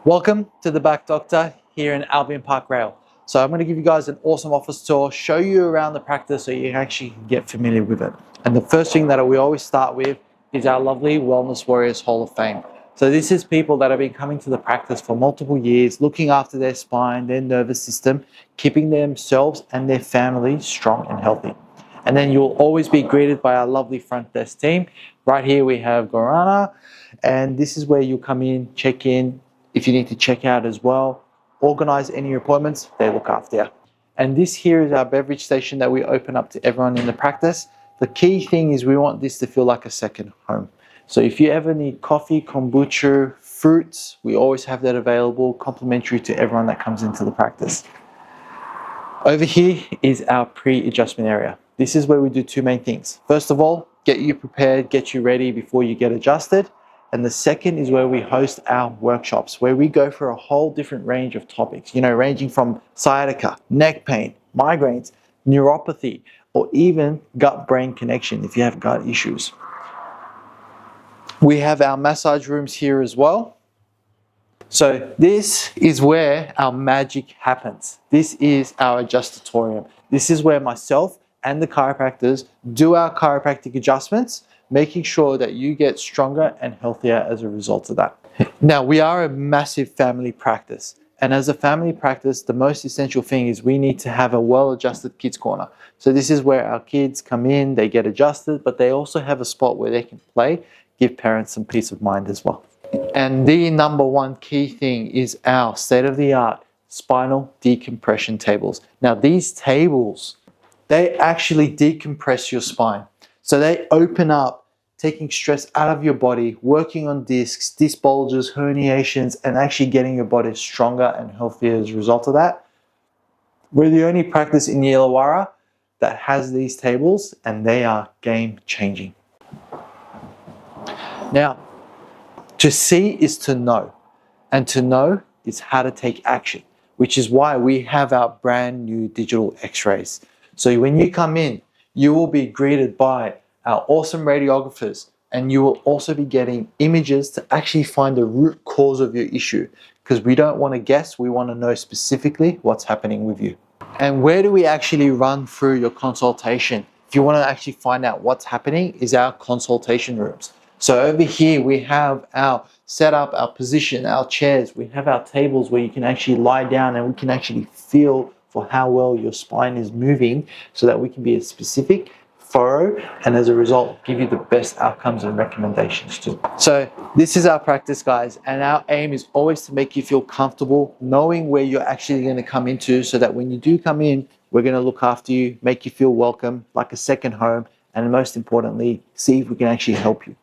Welcome to the Back Doctor here in Albion Park Rail. So I'm going to give you guys an awesome office tour, show you around the practice so you actually can get familiar with it. And the first thing that we always start with is our lovely Wellness Warriors Hall of Fame. So this is people that have been coming to the practice for multiple years, looking after their spine, their nervous system, keeping themselves and their family strong and healthy. And then you'll always be greeted by our lovely front desk team. Right here we have Gorana, and this is where you come in, check in. If you need to check out as well, organize any appointments, they look after you. And this here is our beverage station that we open up to everyone in the practice. The key thing is we want this to feel like a second home. So if you ever need coffee, kombucha, fruits, we always have that available, complimentary to everyone that comes into the practice. Over here is our pre-adjustment area. This is where we do two main things. First of all, get you prepared, get you ready before you get adjusted. And the second is where we host our workshops, where we go for a whole different range of topics, ranging from sciatica, neck pain, migraines, neuropathy, or even gut-brain connection if you have gut issues. We have our massage rooms here as well. So this is where our magic happens. This is our adjustatorium. This is where myself and the chiropractors do our chiropractic adjustments, making sure that you get stronger and healthier as a result of that. Now, we are a massive family practice. And as a family practice, the most essential thing is we need to have a well-adjusted kids corner. So this is where our kids come in, they get adjusted, but they also have a spot where they can play, give parents some peace of mind as well. And the number one key thing is our state-of-the-art spinal decompression tables. Now, these tables, they actually decompress your spine. So they open up, taking stress out of your body, working on discs, disc bulges, herniations, and actually getting your body stronger and healthier as a result of that. We're the only practice in Illawarra that has these tables, and they are game-changing. Now, to see is to know, and to know is how to take action, which is why we have our brand new digital x-rays. So when you come in, you will be greeted by our awesome radiographers, and you will also be getting images to actually find the root cause of your issue, because we don't want to guess, we want to know specifically what's happening with you. And where do we actually run through your consultation? If you want to actually find out what's happening, is our consultation rooms. So over here we have our setup, our position, our chairs, we have our tables where you can actually lie down and we can actually feel for how well your spine is moving, so that we can be specific, thorough, and as a result give you the best outcomes and recommendations too. So this is our practice, guys, and our aim is always to make you feel comfortable knowing where you're actually going to come into, so that when you do come in, we're going to look after you, make you feel welcome, like a second home, and most importantly, see if we can actually help you.